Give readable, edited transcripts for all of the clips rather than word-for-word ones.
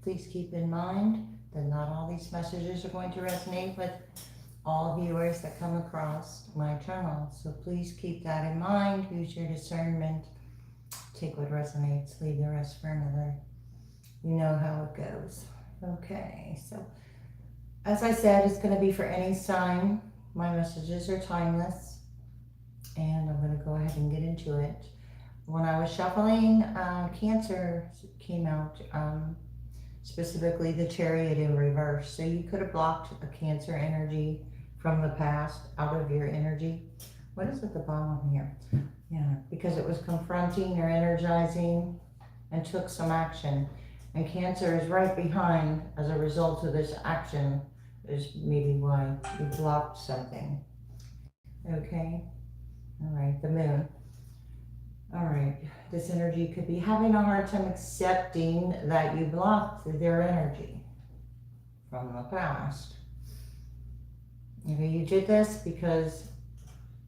please keep in mind that not all these messages are going to resonate with all viewers that come across my channel. So please keep that in mind. Use your discernment. Take what resonates, leave the rest for another. You know how it goes. Okay, so as I said, it's going to be for any sign. My messages are timeless, and I'm going to go ahead and get into it. When I was shuffling, Cancer came out, specifically the Chariot in reverse. So you could have blocked a Cancer energy from the past out of your energy. What is at the bottom here? Yeah, because it was confronting or energizing and took some action. And Cancer is right behind as a result of this action, is maybe why you blocked something. Okay, all right, the Moon. All right, this energy could be having a hard time accepting that you blocked their energy from the past. Okay, you did this because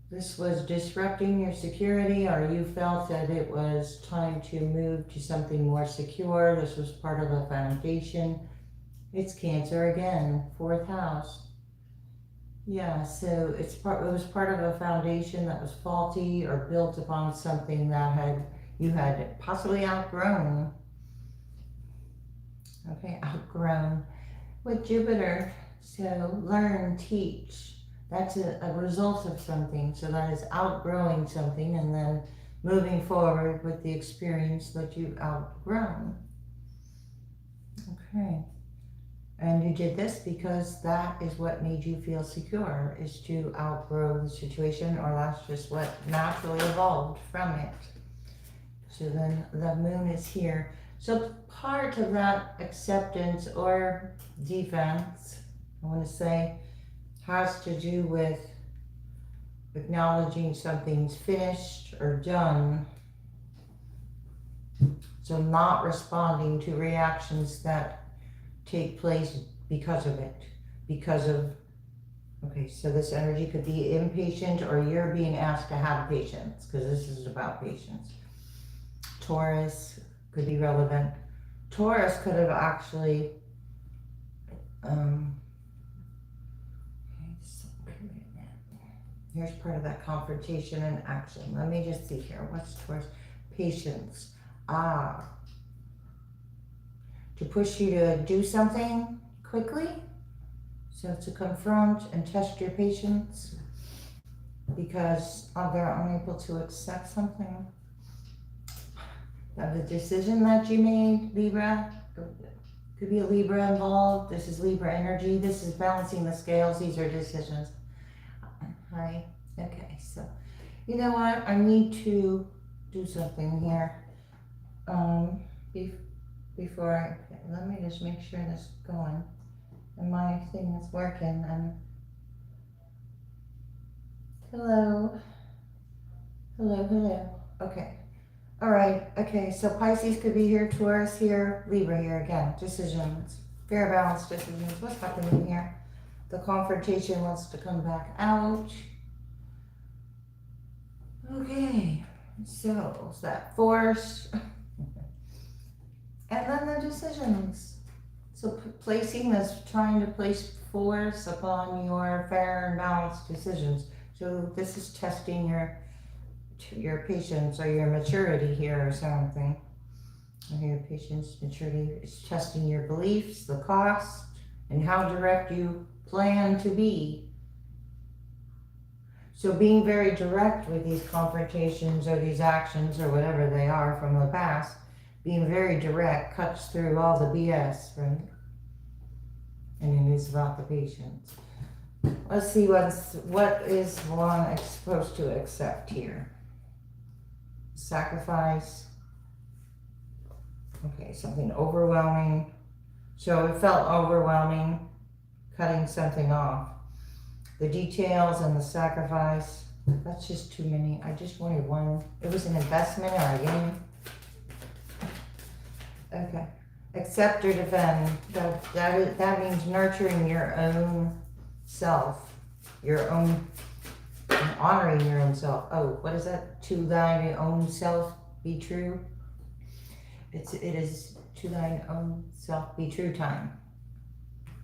this was disrupting your security, or you felt that it was time to move to something more secure. This was part of a foundation. It's Cancer again, 4th house. Yeah, so it was part of a foundation that was faulty or built upon something that you had possibly outgrown. Okay, outgrown with Jupiter. So learn, teach. That's a result of something. So that is outgrowing something and then moving forward with the experience that you've outgrown. Okay. And you did this because that is what made you feel secure, is to outgrow the situation, or that's just what naturally evolved from it. So then the Moon is here. So part of that acceptance or defense, I want to say, has to do with acknowledging something's finished or done. So not responding to reactions that take place because of it, okay, so this energy could be impatient, or you're being asked to have patience, because this is about patience. Taurus could be relevant. Taurus could have actually, here's part of that confrontation and action. Let me just see here. What's Taurus? Patience. To push you to do something quickly. So to confront and test your patience because they're unable to accept something. Now the decision that you made, Libra, could be a Libra involved. This is Libra energy. This is balancing the scales. These are decisions. Hi. Okay, so you know what? I need to do something here. Before let me just make sure this is going and my thing is working. And hello. Okay, all right. Okay, so Pisces could be here, Taurus here, Libra here. Again, decisions, fair balanced decisions. What's happening here? The confrontation wants to come back out. Okay, so is that force? And then the decisions. So placing this, trying to place force upon your fair and balanced decisions. So this is testing your patience or your maturity here or something. Your patience, maturity is testing your beliefs, the cost, and how direct you plan to be. So being very direct with these confrontations or these actions or whatever they are from the past, being very direct cuts through all the BS, right? And it is about the patience. Let's see what is one supposed to accept here. Sacrifice. Okay, something overwhelming. So it felt overwhelming, cutting something off. The details and the sacrifice, that's just too many. I just wanted one. It was an investment or a gain. Okay. Accept or defend. That means nurturing your own self, your own, honoring your own self. Oh, what is that? To thine own self be true. It is to thine own self be true time,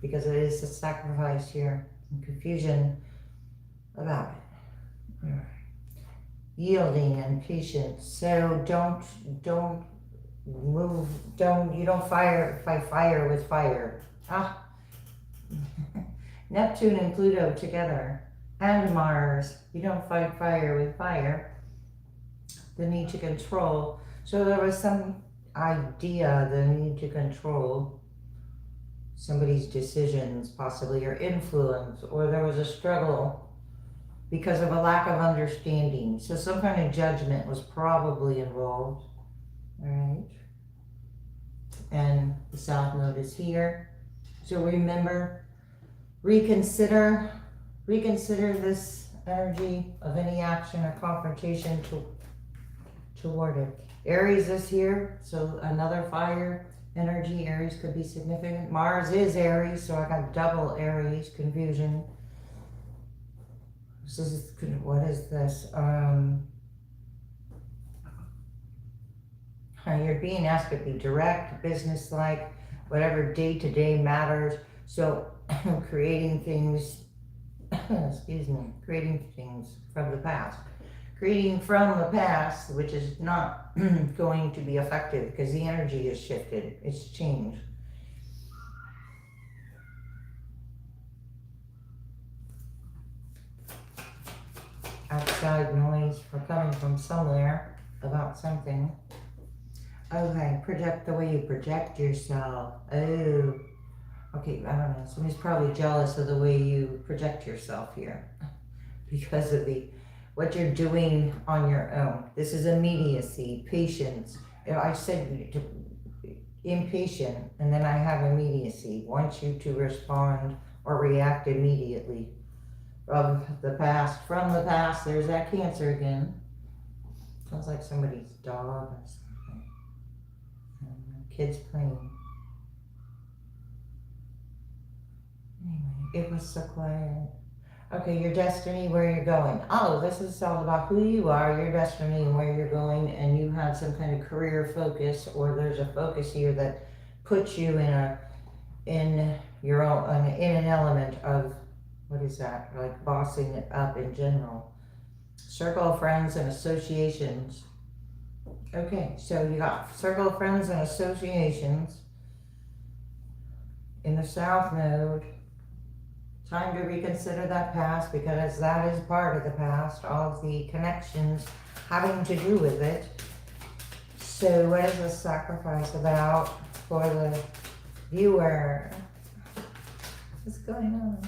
because it is a sacrifice here and confusion about it. All right. Yielding and patience. So don't move. You don't fight fire with fire. Ah, Neptune and Pluto together, and Mars. You don't fight fire with fire. The need to control. So there was some idea, the need to control somebody's decisions, possibly, or influence, or there was a struggle because of a lack of understanding. So some kind of judgment was probably involved. All right. And the South Node is here. So remember, reconsider this energy of any action or confrontation toward it. Aries is here, so another fire energy. Aries could be significant. Mars is Aries, so I got double Aries, confusion. What is this? You're being asked to be direct, business-like, whatever day-to-day matters. So creating things, creating things from the past. Creating from the past, which is not going to be effective because the energy is shifted, it's changed. Outside noise coming from somewhere about something. Okay, project the way you project yourself. Oh, okay, I don't know. Somebody's probably jealous of the way you project yourself here because of what you're doing on your own. This is immediacy, patience. I said impatient, and then I have immediacy. Want you to respond or react immediately. From the past, there's that Cancer again. Sounds like somebody's dog or something. Kids playing. Anyway, it was so quiet. Okay, your destiny, where you're going. Oh, this is all about who you are, your destiny, and where you're going, and you have some kind of career focus, or there's a focus here that puts you in an element of, what is that? Like bossing it up in general. Circle of friends and associations. Okay, so you got circle of friends and associations in the South Node. Time to reconsider that past, because that is part of the past, all of the connections having to do with it. So what is the sacrifice about for the viewer? What's going on?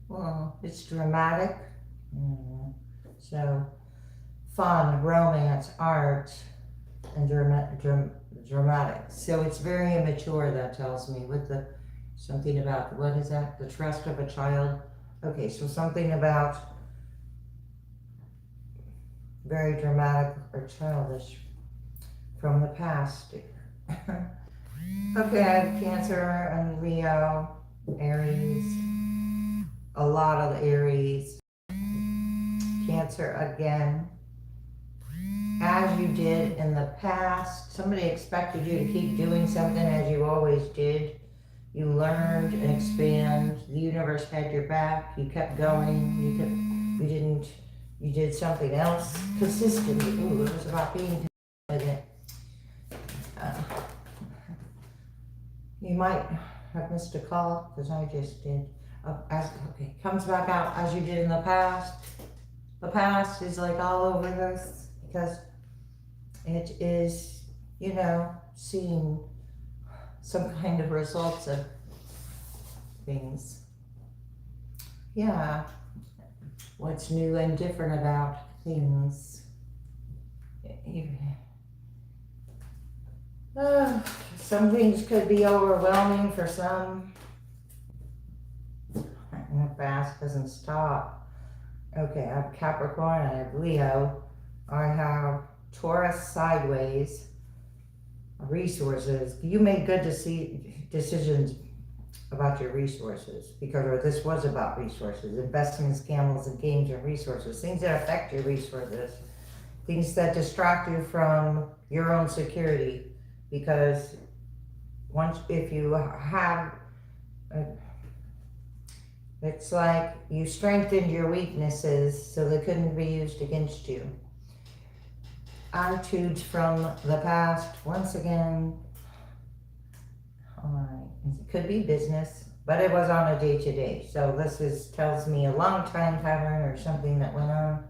Well, it's dramatic. So fun, romance, art, and dramatic. So it's very immature, that tells me, with the something about, what is that? The trust of a child. Okay, so something about very dramatic or childish from the past. Okay, I have Cancer and Leo, Aries. A lot of Aries. Cancer again. As you did in the past. Somebody expected you to keep doing something as you always did. You learned and expand. The universe had your back. You kept going. You did something else consistently. Ooh, it was about being consistent. You might have missed a call, because I just did. Okay, comes back out as you did in the past. The past is like all over this, because it is, seeing some kind of results of things. Yeah, what's new and different about things. Some things could be overwhelming for some. And the fast doesn't stop. Okay, I have Capricorn, I have Leo, I have Taurus sideways, resources. You made good decisions about your resources, because this was about resources, investments, gambles, and games, and resources, things that affect your resources. things that distract you from your own security. Because if you have, it's like you strengthened your weaknesses so they couldn't be used against you. Attitudes from the past, once again, it could be business, but it was on a day-to-day. So this tells me a long time pattern or something that went on.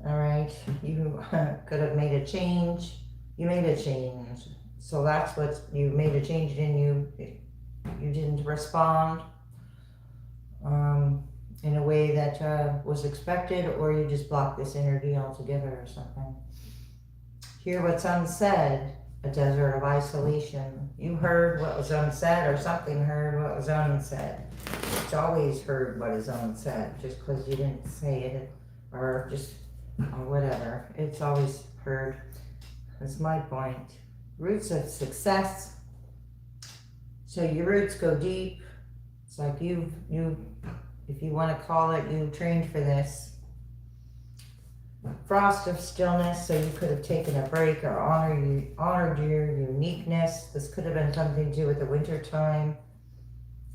All right, you could have made a change. You made a change. So that's what you made a change in you didn't respond in a way that was expected, or you just blocked this energy altogether or something. Hear what's unsaid, a desert of isolation. You heard what was unsaid, or something heard what was unsaid. It's always heard what is unsaid, just because you didn't say it, or whatever. It's always heard. That's my point. Roots of success. So your roots go deep. It's like you, if you want to call it, you trained for this. Frost of stillness, so you could have taken a break or honored your uniqueness. This could have been something to do with the winter time.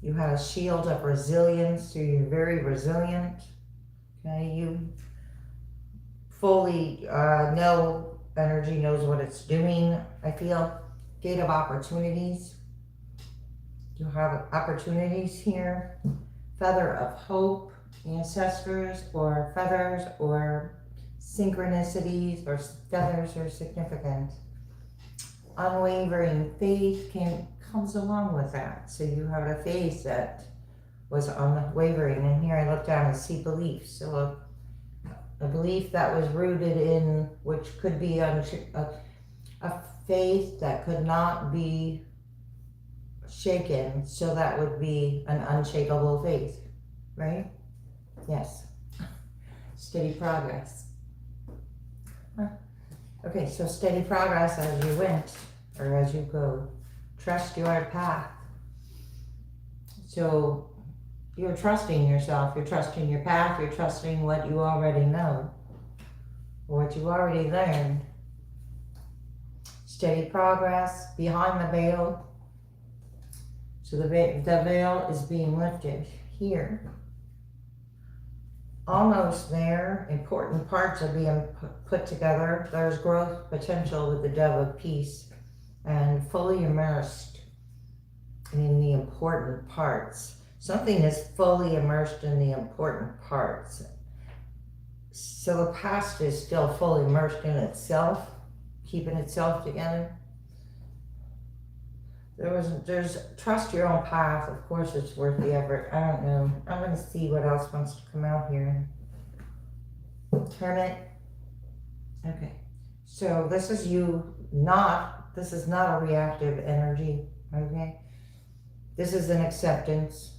You had a shield of resilience, so you're very resilient. Okay, you fully know, energy knows what it's doing. I feel gate of opportunities. You have opportunities here. Feather of hope, ancestors, or feathers, or synchronicities, or feathers are significant. Unwavering faith comes along with that. So you have a faith that was unwavering. And here I look down and see belief. So a belief that was rooted in, which could be a faith that could not be shaken, so that would be an unshakable faith, right? Yes. Steady progress. Okay, so steady progress as you went, or as you go. Trust your path. So you're trusting yourself, you're trusting your path, you're trusting what you already know, what you already learned. Steady progress behind the veil. So the veil is being lifted here. Almost there. Important parts are being put together. There's growth potential with the dove of peace, and fully immersed in the important parts. Something is fully immersed in the important parts. So the past is still fully immersed in itself, keeping itself together. There's trust your own path. Of course, it's worth the effort. I don't know. I'm going to see what else wants to come out here. Hermit. Okay. So this is you this is not a reactive energy. Okay. This is an acceptance,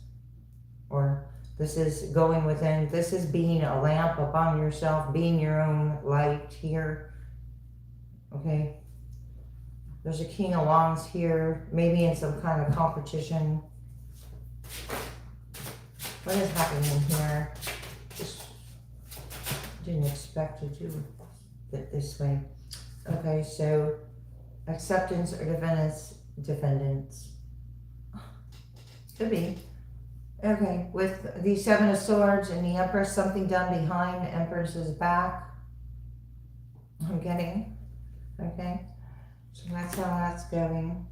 or this is going within. This is being a lamp upon yourself, being your own light here. Okay. There's a King of Wands here, maybe in some kind of competition. What is happening here? Just didn't expect to do it this way. Okay, so acceptance or defendants. Could be. Okay, with the Seven of Swords and the Empress, something done behind the Empress's back. I'm getting. Okay. So that's how that's going.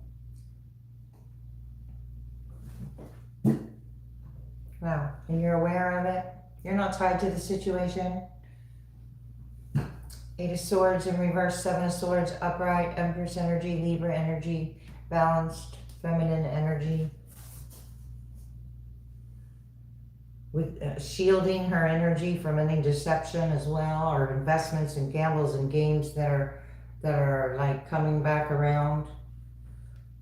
Wow, and you're aware of it? You're not tied to the situation? Eight of Swords in reverse, Seven of Swords upright, Empress energy, Libra energy, balanced, feminine energy. With shielding her energy from any deception as well, or investments and gambles and games that are like coming back around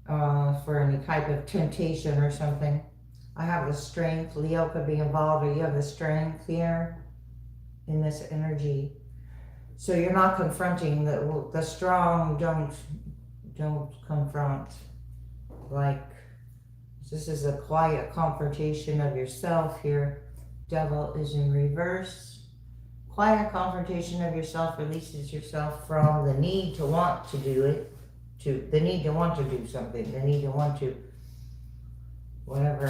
for any type of temptation or something. I have the strength. Leo could be involved, or you have the strength here in this energy. So you're not confronting the strong. Don't confront. Like, this is a quiet confrontation of yourself here. Devil is in reverse. quiet confrontation of yourself releases yourself from the need to want to do it, to the need to want to do something, the need to want to, whatever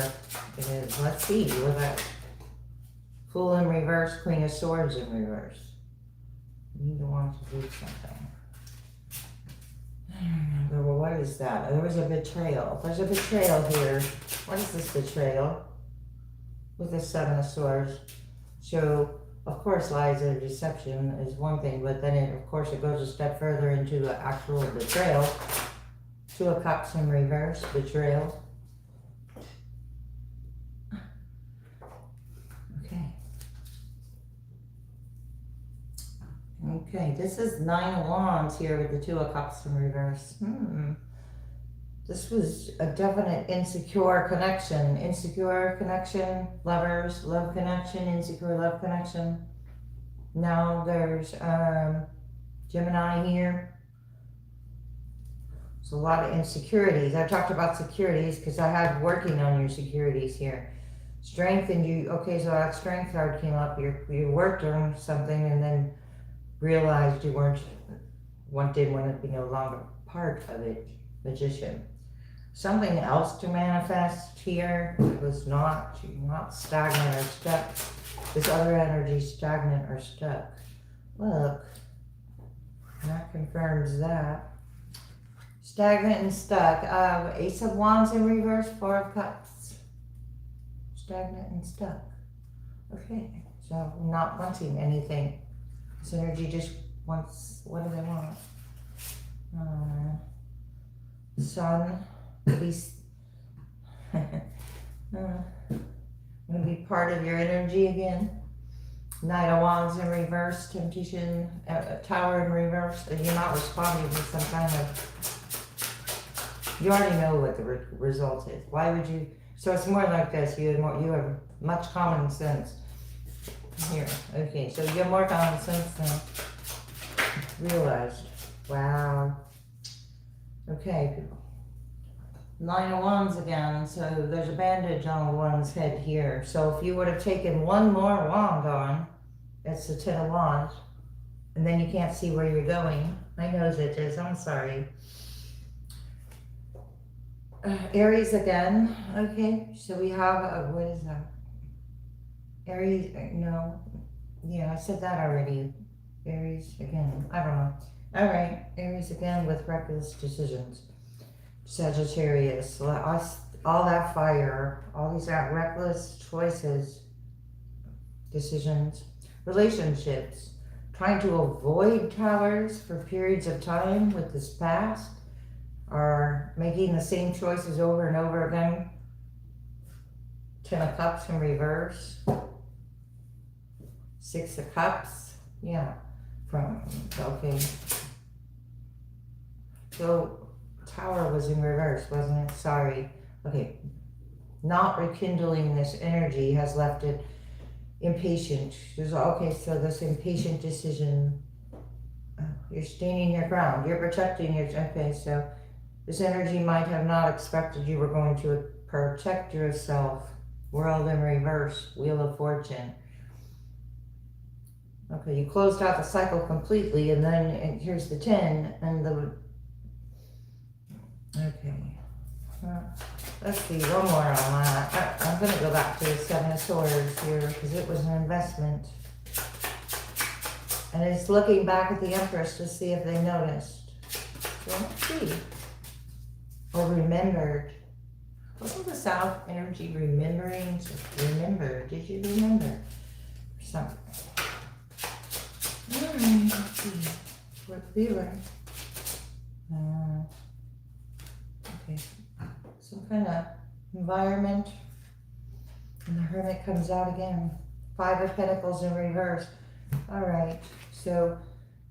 it is. Let's see, with that Fool in reverse, Queen of Swords in reverse. You need to want to do something. I don't remember, what is that? There was a betrayal. There's a betrayal here. What is this betrayal? With the Seven of Swords. So, of course, lies and deception is one thing, but then it, of course, it goes a step further into an actual betrayal. Two of Cups in reverse, betrayal. Okay, this is Nine of Wands here with the Two of Cups in reverse. This was a definite insecure connection. Insecure connection, lovers, love connection, insecure love connection. Now there's Gemini here. There's a lot of insecurities. I talked about securities because I have working on your securities here. Strength, and you, okay, so that Strength card came up. You worked on something and then realized you didn't want to be no longer part of it. Magician. Something else to manifest here was not stagnant or stuck. This other energy stagnant or stuck. Look, that confirms that. Stagnant and stuck. Ace of Wands in reverse, Four of Cups. Stagnant and stuck. Okay, so not wanting anything. This energy just wants, what do they want? Sun, gonna be part of your energy again. Knight of Wands in reverse, Temptation, Tower in reverse. You're not responding to some kind of, you already know what the result is. Why would you? So it's more like this. You have much common sense. Here, okay, so you have more common sense than realized. Wow. Okay, people. Nine of Wands again, so there's a bandage on one's head here. So if you would have taken one more wand on, it's the Ten of Wands, and then you can't see where you're going. My nose itches, I'm sorry. Aries again, okay, so we have, what is that? Aries, no, yeah, I said that already. Aries again, I don't know. All right, Aries again with reckless decisions. Sagittarius, all that fire, all these reckless choices, decisions. Relationships, trying to avoid towers for periods of time with this past, or making the same choices over and over again. Ten of Cups in reverse. Six of Cups, yeah, okay. So, Tower was in reverse, wasn't it? Sorry. Okay. Not rekindling this energy has left it impatient. Okay, so this impatient decision, you're standing your ground. You're protecting your, okay, so this energy might have not expected you were going to protect yourself. World in reverse, Wheel of Fortune. Okay, you closed out the cycle completely, and then here's the 10, and the, okay. Let's see, one more on that. I'm going to go back to the Seven of Swords here, because it was an investment. And it's looking back at the Empress to see if they noticed. So let's see. Or remembered. Wasn't the South energy remembering? So remember, did you remember? Something. Let's see. What feeling? Okay. Some kind of environment. And the Hermit comes out again. Five of Pentacles in reverse. All right. So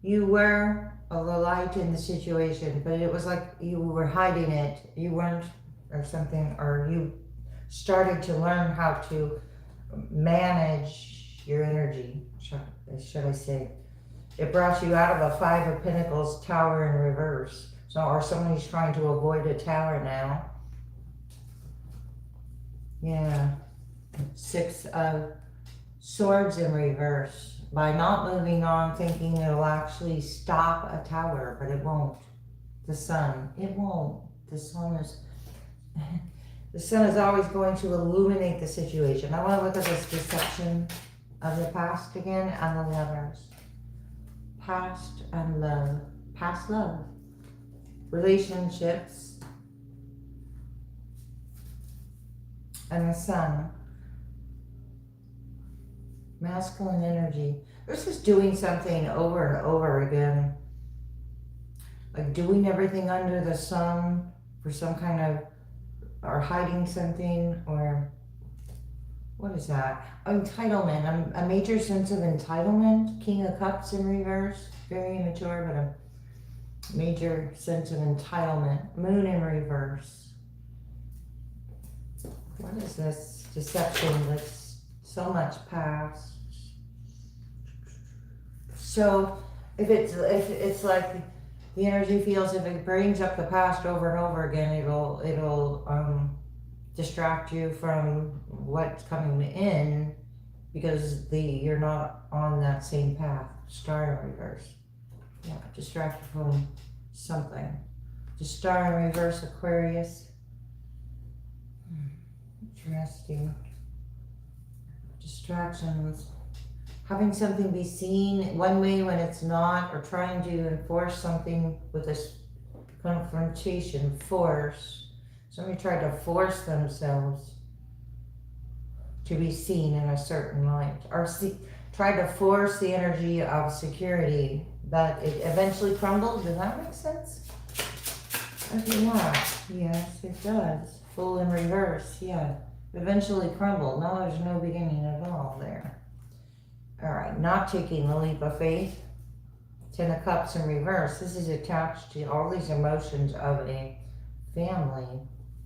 you were a light in the situation, but it was like you were hiding it. You weren't, or something, or you started to learn how to manage your energy, should I say. It brought you out of a Five of Pentacles Tower in reverse. So, or somebody's trying to avoid a tower now. Yeah. Six of Swords in reverse. by not moving on, thinking it'll actually stop a tower, but it won't. The sun, it won't. The sun is, the sun is always going to illuminate the situation. I want to look at this deception of the past again and the lovers. Past and love. Past love. Relationships. And the sun. Masculine energy. This is doing something over and over again. Like doing everything under the sun for some kind of, or hiding something, or what is that? Entitlement. A major sense of entitlement. King of Cups in reverse. Very immature, but a major sense of entitlement. Moon in reverse. What is this deception that's so much past? So if it's like the energy feels, if it brings up the past over and over again, it'll distract you from what's coming in, because you're not on that same path. Star in reverse. Yeah, distract you from something. The star in reverse, Aquarius. Interesting. Distractions. Having something be seen one way when it's not, or trying to enforce something with this confrontation, force. Somebody tried to force themselves to be seen in a certain light, or tried to force the energy of security, but it eventually crumbled. Does that make sense? Okay, yeah. Yes, it does. Full in reverse, yeah. Eventually crumbled. No, there's no beginning at all there. All right, not taking the leap of faith. Ten of Cups in reverse. This is attached to all these emotions of a family.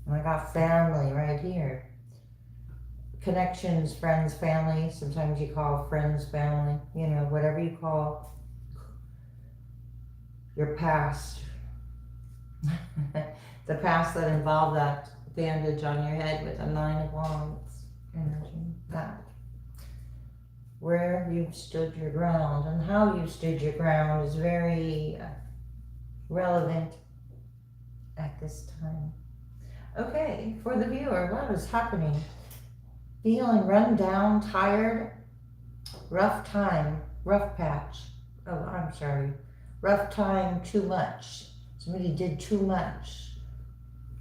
And I got family right here. Connections, friends, family. Sometimes you call friends family. You know, whatever you call your past. The past that involved that bandage on your head with a 9 of Wands energy. That. Where you stood your ground and how you stood your ground is very relevant at this time. Okay, for the viewer, what is happening? Feeling run down, tired, rough time, rough patch. Oh, I'm sorry. Rough time, too much. Somebody did too much.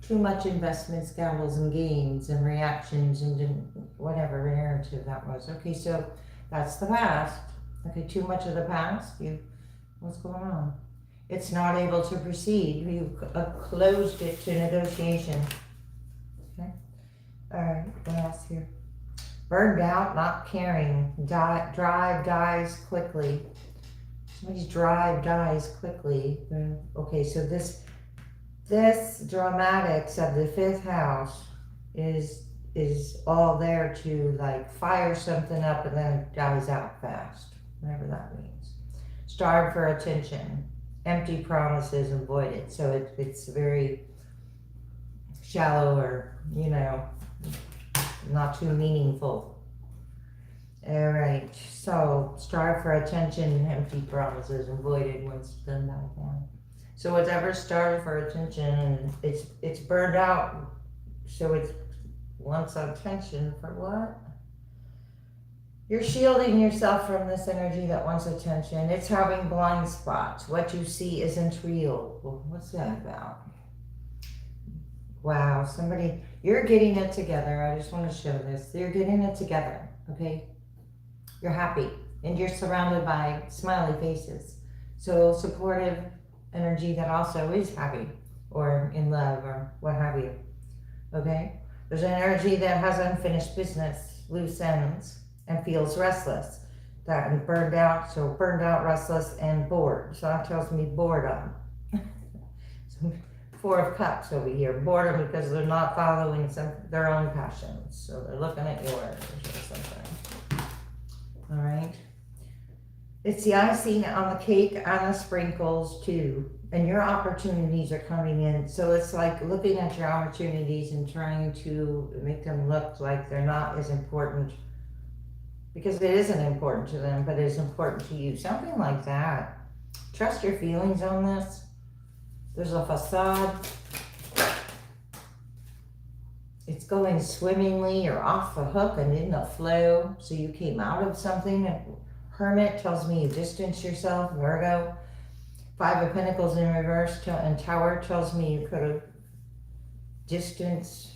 Too much investments, gambles, and games, and reactions, and whatever narrative that was. Okay, so that's the past. Okay, too much of the past. What's going on? It's not able to proceed. You closed it to negotiation. Okay. All right. What else here? Burned out, not caring. Drive dies quickly. Somebody's drive dies quickly. Okay, so this dramatics of the 5th house is all there to like fire something up and then it dies out fast, whatever that means. Starve for attention, empty promises and voided. So it's very shallow, or, you know, not too meaningful. All right, so starve for attention, empty promises and voided once it's done that down. So whatever starved for attention, it's burned out, so it's wants attention for what? You're shielding yourself from this energy that wants attention. It's having blind spots. What you see isn't real. Well, what's that about? Wow, somebody, you're getting it together. I just want to show this. You're getting it together, okay? You're happy, and you're surrounded by smiley faces. So supportive energy that also is happy, or in love, or what have you, okay? There's an energy that has unfinished business, loose ends, and feels restless. That and burned out, so burned out, restless, and bored. So that tells me boredom. So 4 of Cups over here. Boredom because they're not following their own passions. So they're looking at yours or something. All right. It's the icing on the cake and the sprinkles too. And your opportunities are coming in. So it's like looking at your opportunities and trying to make them look like they're not as important because it isn't important to them, but it is important to you. Something like that. Trust your feelings on this. There's a facade. It's going swimmingly. You're off the hook and in the flow. So you came out of something. Hermit tells me you distance yourself. Virgo. Five of Pentacles in reverse. And Tower tells me you could have distanced,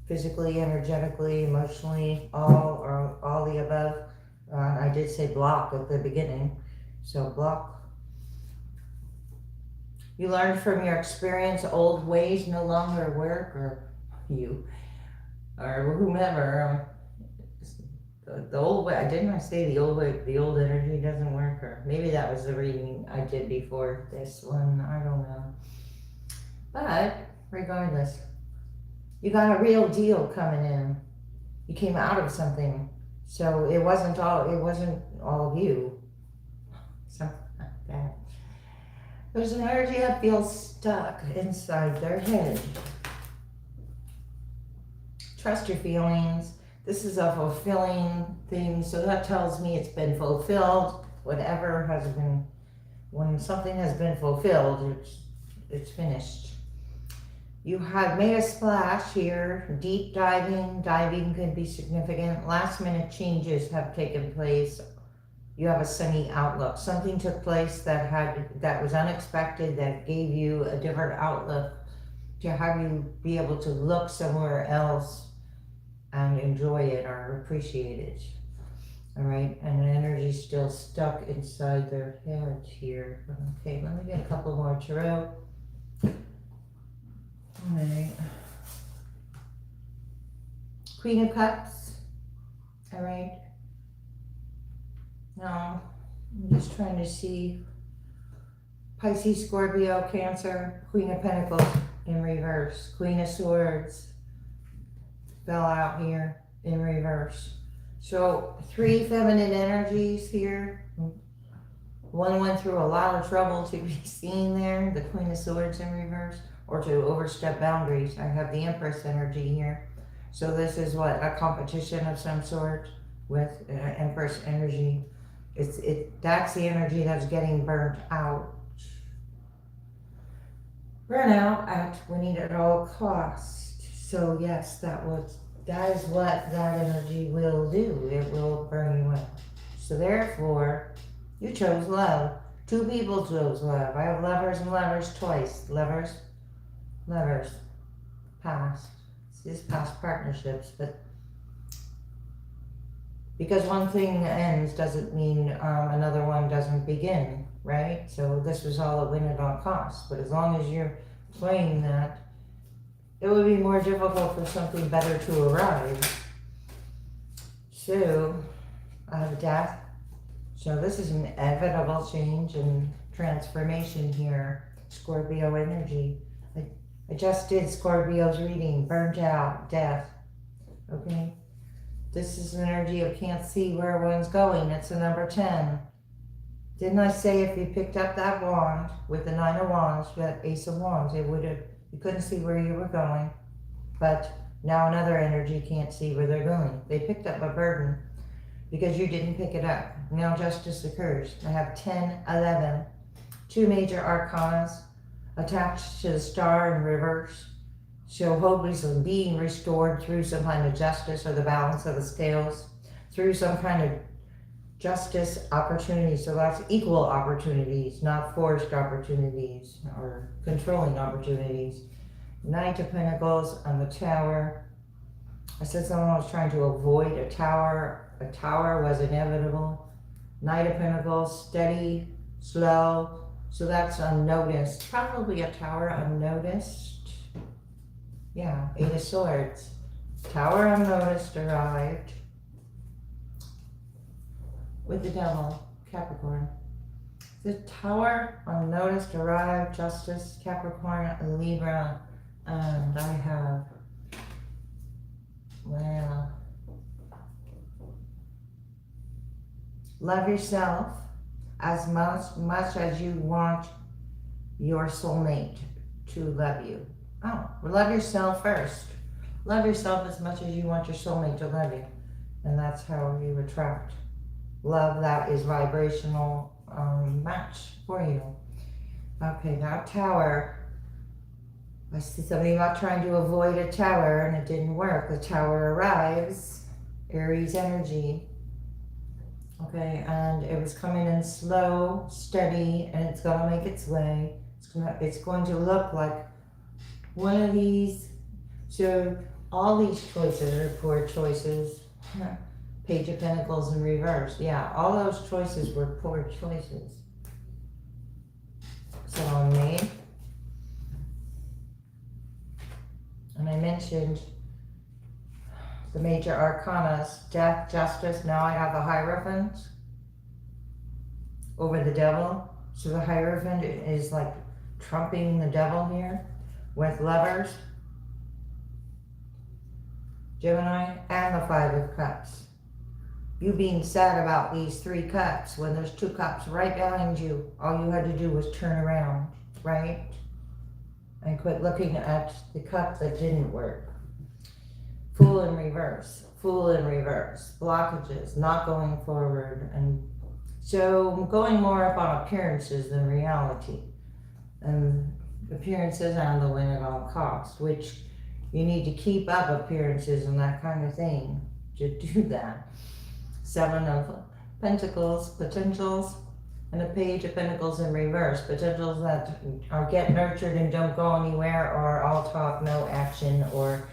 physically, energetically, emotionally, all the above. I did say block at the beginning. So block. You learn from your experience. Old ways no longer work, or you, or whomever. The old way, didn't I say the old way, the old energy doesn't work? Or maybe that was the reading I did before this one. I don't know. But regardless, you got a real deal coming in. You came out of something. So it wasn't all of you. Something like that. There's an energy that feels stuck inside their head. Trust your feelings. This is a fulfilling thing, so that tells me it's been fulfilled. Whatever has been, when something has been fulfilled, it's finished. You have made a splash here. Deep diving. Diving could be significant. Last minute changes have taken place. You have a sunny outlook. Something took place that was unexpected, that gave you a different outlook to have you be able to look somewhere else and enjoy it or appreciate it. All right, and the energy's still stuck inside their head here. Okay, let me get a couple more tarot. All right. Queen of Cups. All right. Now, I'm just trying to see Pisces, Scorpio, Cancer, Queen of Pentacles in reverse. Queen of Swords fell out here in reverse. So 3 feminine energies here. One went through a lot of trouble to be seen there, the Queen of Swords in reverse, or to overstep boundaries. I have the Empress energy here. So this is what, a competition of some sort with Empress energy. That's the energy that's getting burnt out. Burnout at winning at all costs. So yes, that is what that energy will do. It will burn you out. So therefore, you chose love. 2 people chose love. I have Lovers and Lovers twice. Lovers, past. This is past partnerships, but because one thing ends doesn't mean another one doesn't begin, right? So this was all a win at all costs. But as long as you're playing that, it would be more difficult for something better to arrive. So I have death. So this is an inevitable change and transformation here. Scorpio energy. I just did Scorpio's reading. Burnt out, death. Okay. This is an energy of can't see where one's going. It's a number 10. Didn't I say if you picked up that wand with the 9 of Wands, that Ace of Wands, you couldn't see where you were going. But now another energy can't see where they're going. They picked up a burden because you didn't pick it up. Now justice occurs. I have 10, 11. 2 major arcanas attached to the star in reverse. So hopefully some being restored through some kind of justice or the balance of the scales, through some kind of justice opportunity. So that's equal opportunities, not forced opportunities or controlling opportunities. Knight of Pentacles on the Tower. I said someone was trying to avoid a tower. A tower was inevitable. Knight of Pentacles, steady, slow. So that's unnoticed. Probably a tower unnoticed. Yeah, 8 of Swords. Tower unnoticed arrived. With the Devil, Capricorn. The Tower unnoticed arrived, Justice, Capricorn, Libra. And I have, well, love yourself as much as you want your soulmate to love you. Oh, love yourself first. Love yourself as much as you want your soulmate to love you. And that's how you attract love that is vibrational match for you. Okay, now Tower. I see something about trying to avoid a tower and it didn't work. The Tower arrives, Aries energy. Okay, and it was coming in slow, steady, and it's gonna make its way. It's going to look like one of these. So all these choices are poor choices. Page of Pentacles in reverse. Yeah, all those choices were poor choices. So on me. And I mentioned the major arcanas, death, justice. Now I have the Hierophant over the devil. So the Hierophant is like trumping the devil here with Lovers, Gemini, and the Five of Cups. You being sad about these 3 cups when there's 2 cups right behind you. All you had to do was turn around, right? And quit looking at the cup that didn't work. Fool in reverse, Fool in reverse, blockages, not going forward. And so I'm going more up on appearances than reality. And appearances and the win at all costs, which you need to keep up appearances and that kind of thing to do that. 7 of Pentacles, potentials, and a Page of Pentacles in reverse. Potentials that are get nurtured and don't go anywhere, or all talk, no action, or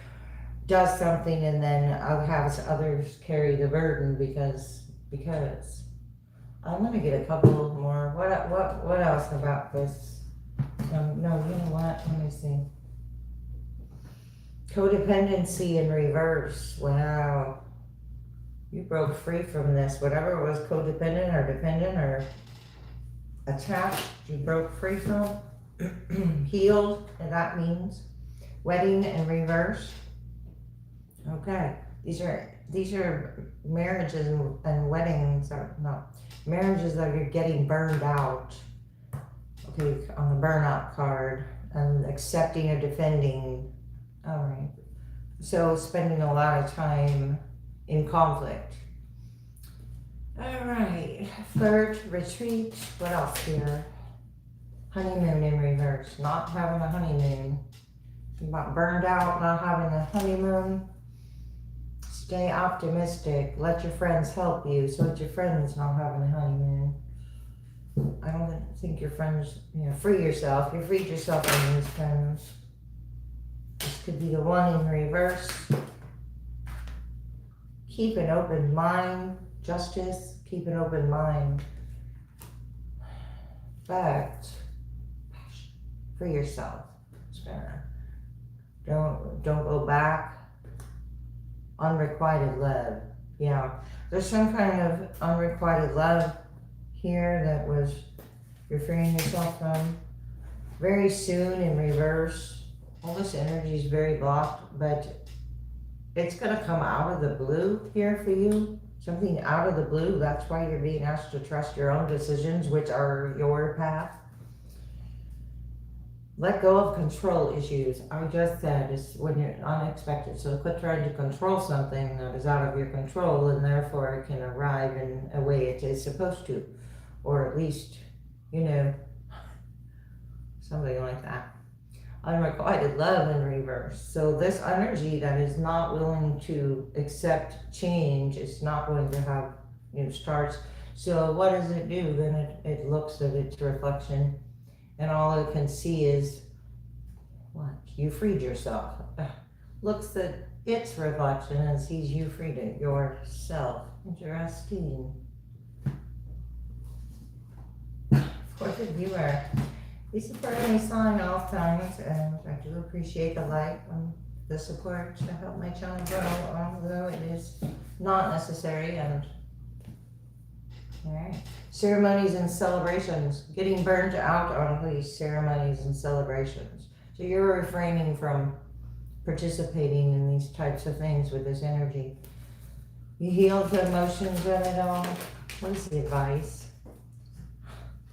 does something and then has others carry the burden because. I'm gonna get a couple more. What else about this? No, you know what? Let me see. Codependency in reverse. Wow. You broke free from this. Whatever was codependent or dependent or attached, you broke free from. Healed, and that means wedding in reverse. Okay, these are marriages and weddings are not marriages that are getting burned out. Okay, on the burnout card, and accepting or defending. All right, so spending a lot of time in conflict. All right, flirt, retreat. What else here? Honeymoon in reverse. Not having a honeymoon. About burned out, not having a honeymoon. Stay optimistic. Let your friends help you. So it's your friends not having a honeymoon. I don't think your friends, free yourself. You freed yourself from these friends. This could be the one in reverse. Keep an open mind. Justice. Keep an open mind. Fact. Free yourself. Don't go back. Unrequited love. Yeah, there's some kind of unrequited love here that was you're freeing yourself from. Very soon in reverse. All this energy is very blocked, but it's gonna come out of the blue here for you. Something out of the blue. That's why you're being asked to trust your own decisions, which are your path. Let go of control issues. I just said it's when you're unexpected. So quit trying to control something that is out of your control, and therefore it can arrive in a way it is supposed to. Or at least, something like that. Unrequited love in reverse. So this energy that is not willing to accept change is not going to have, starts. So what does it do? Then it looks at its reflection, and all it can see is, what? You freed yourself. Looks at its reflection and sees you freed it yourself. Interesting. Fourth of you are, this is for any sign all times, and I do appreciate the light and the support to help my channel grow, although it is not necessary. And all right. Ceremonies and celebrations. Getting burnt out on these ceremonies and celebrations. So you're refraining from participating in these types of things with this energy. You healed the emotions of it all. What is the advice?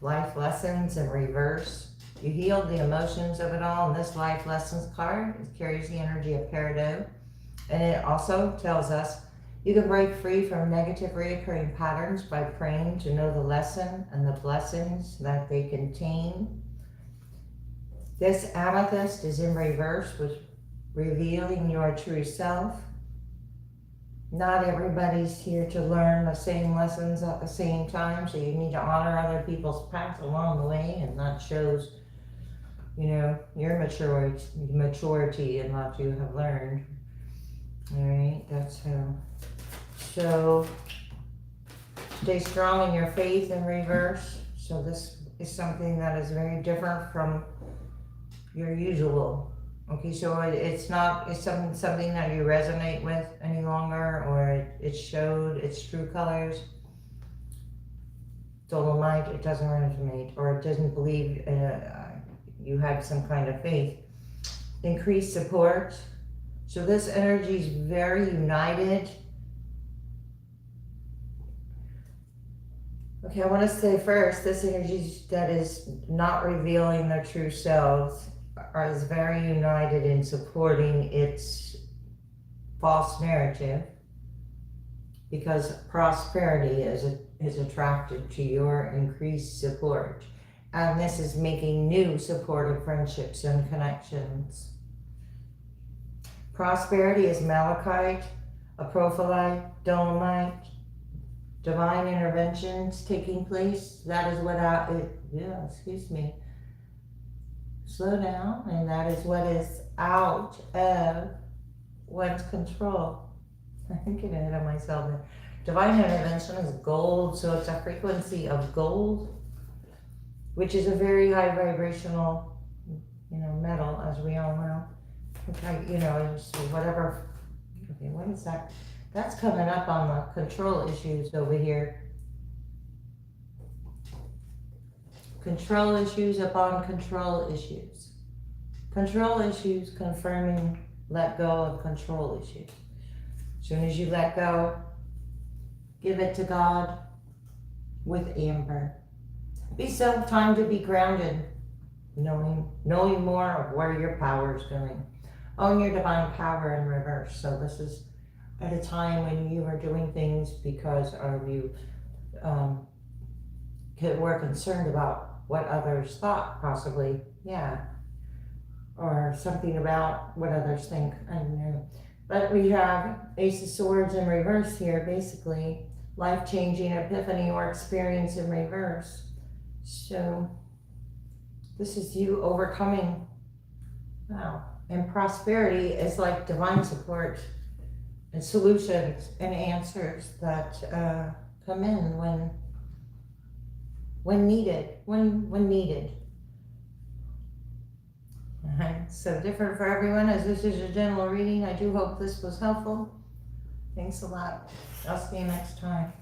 Life lessons in reverse. You healed the emotions of it all. And this life lessons card, it carries the energy of Peridot. And it also tells us You can break free from negative reoccurring patterns by praying to know the lesson and the blessings that they contain. This amethyst is in reverse, with revealing your true self. Not everybody's here to learn the same lessons at the same time, so you need to honor other people's paths along the way, and that shows, you know, your maturity in what you have learned. All right, that's how. So stay strong in your faith in reverse. So this is something that is very different from your usual. Okay, so it's something that you resonate with any longer, or it showed its true colors. Dolomite, it doesn't resonate, or it doesn't believe you had some kind of faith. Increased support. So this energy is very united. Okay, I want to say first, this energy that is not revealing their true selves is very united in supporting its false narrative, because prosperity is attracted to your increased support. And this is making new supportive friendships and connections. Prosperity is malachite, apophyllite, dolomite, divine interventions taking place. That is what slow down, and that is what is out of one's control. I'm getting ahead of myself there. Divine intervention is gold, so it's a frequency of gold, which is a very high vibrational, metal, as we all know. Okay, so whatever. Okay, what is that? That's coming up on the control issues over here. Control issues upon control issues. Control issues confirming let go of control issues. As soon as you let go, give it to God with amber. Be still, time to be grounded, knowing more of where your power is going. Own your divine power in reverse. So this is at a time when you are doing things because of you were concerned about what others thought, possibly, or something about what others think. I don't know. But we have Ace of Swords in reverse here, basically life-changing epiphany or experience in reverse. So this is you overcoming. Wow. And prosperity is like divine support and solutions and answers that come in when needed. So different for everyone, as this is a general reading. I do hope this was helpful. Thanks a lot. I'll see you next time.